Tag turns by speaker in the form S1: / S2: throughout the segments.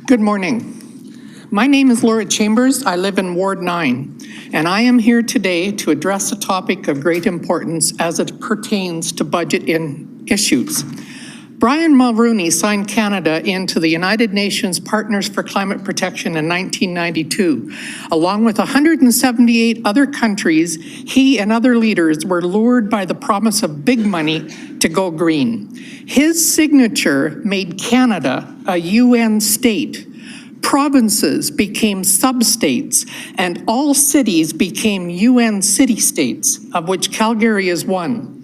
S1: Good morning. My name is Laura Chambers. I live in Ward 9, and I am here today to address a topic of great importance as it pertains to budget issues. Brian Mulroney signed Canada into the United Nations Partners for Climate Protection in 1992. Along with 178 other countries, he and other leaders were lured by the promise of big money to go green. His signature made Canada a UN state. Provinces became sub-states, and all cities became UN city-states, of which Calgary is one.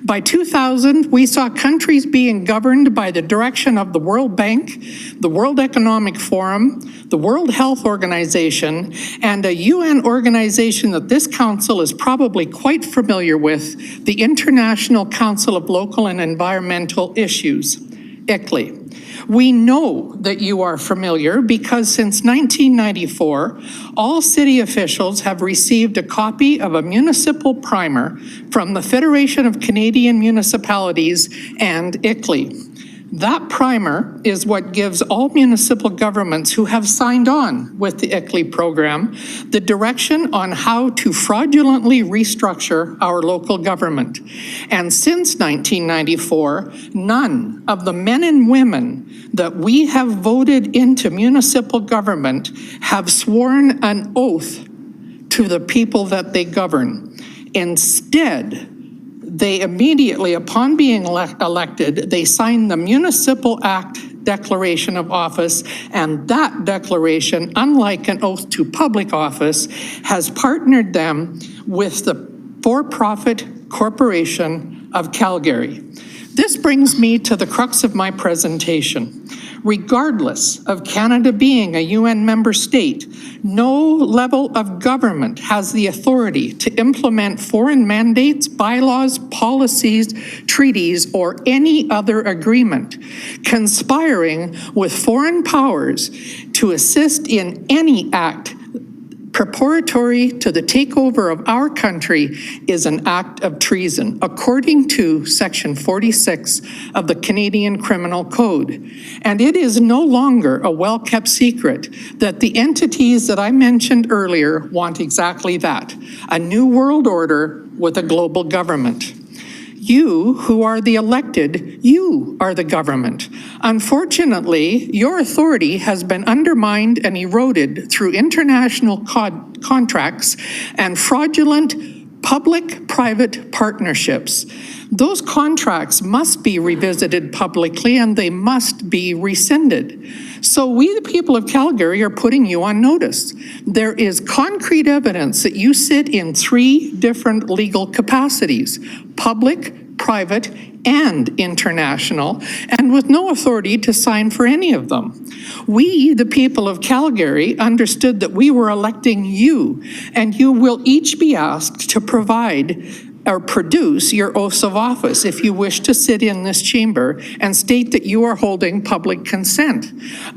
S1: By 2000, we saw countries being governed by the direction of the World Bank, the World Economic Forum, the World Health Organization, and a UN organization that this council is probably quite familiar with, the International Council of Local and Environmental Issues, ICLEI. We know that you are familiar because since 1994, all city officials have received a copy of a municipal primer from the Federation of Canadian Municipalities and ICLEI. That primer is what gives all municipal governments who have signed on with the ICLEI program the direction on how to fraudulently restructure our local government. And since 1994, none of the men and women that we have voted into municipal government have sworn an oath to the people that they govern. Instead, they immediately, upon being elected, they signed the Municipal Act Declaration of Office, and that declaration, unlike an oath to public office, has partnered them with the for-profit corporation of Calgary. This brings me to the crux of my presentation. Regardless of Canada being a UN member state, no level of government has the authority to implement foreign mandates, bylaws, policies, treaties, or any other agreement conspiring with foreign powers to assist in any act preparatory to the takeover of our country is an act of treason, according to Section 46 of the Canadian Criminal Code. And it is no longer a well-kept secret that the entities that I mentioned earlier want exactly that, a new world order with a global government. You, who are the elected, you are the government. Unfortunately, your authority has been undermined and eroded through international contracts and fraudulent public-private partnerships. Those contracts must be revisited publicly and they must be rescinded. So we, the people of Calgary, are putting you on notice. There is concrete evidence that you sit in 3 different legal capacities: public, private, and international, and with no authority to sign for any of them. We, the people of Calgary, understood that we were electing you, and you will each be asked to provide or produce your oaths of office if you wish to sit in this chamber and state that you are holding public consent.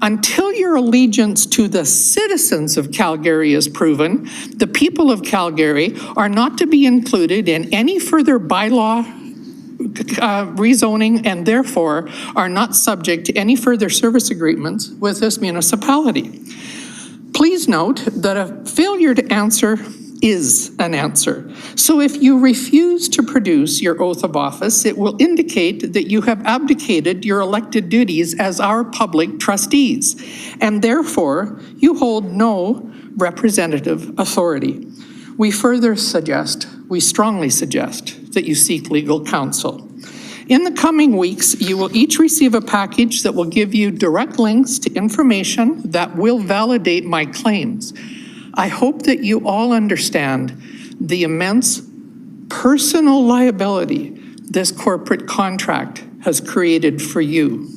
S1: Until your allegiance to the citizens of Calgary is proven, the people of Calgary are not to be included in any further bylaw rezoning, and therefore are not subject to any further service agreements with this municipality. Please note that a failure to answer is an answer. So if you refuse to produce your oath of office, it will indicate that you have abdicated your elected duties as our public trustees, and therefore you hold no representative authority. We strongly suggest that you seek legal counsel. In the coming weeks, you will each receive a package that will give you direct links to information that will validate my claims. I hope that you all understand the immense personal liability this corporate contract has created for you.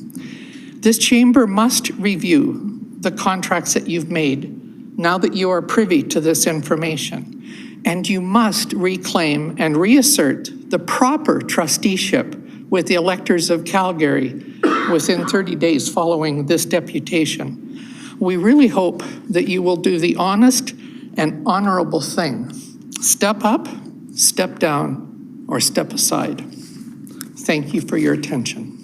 S1: This chamber must review the contracts that you've made now that you are privy to this information, and you must reclaim and reassert the proper trusteeship with the electors of Calgary within 30 days following this deputation. We really hope that you will do the honest and honorable thing. Step up, step down, or step aside. Thank you for your attention.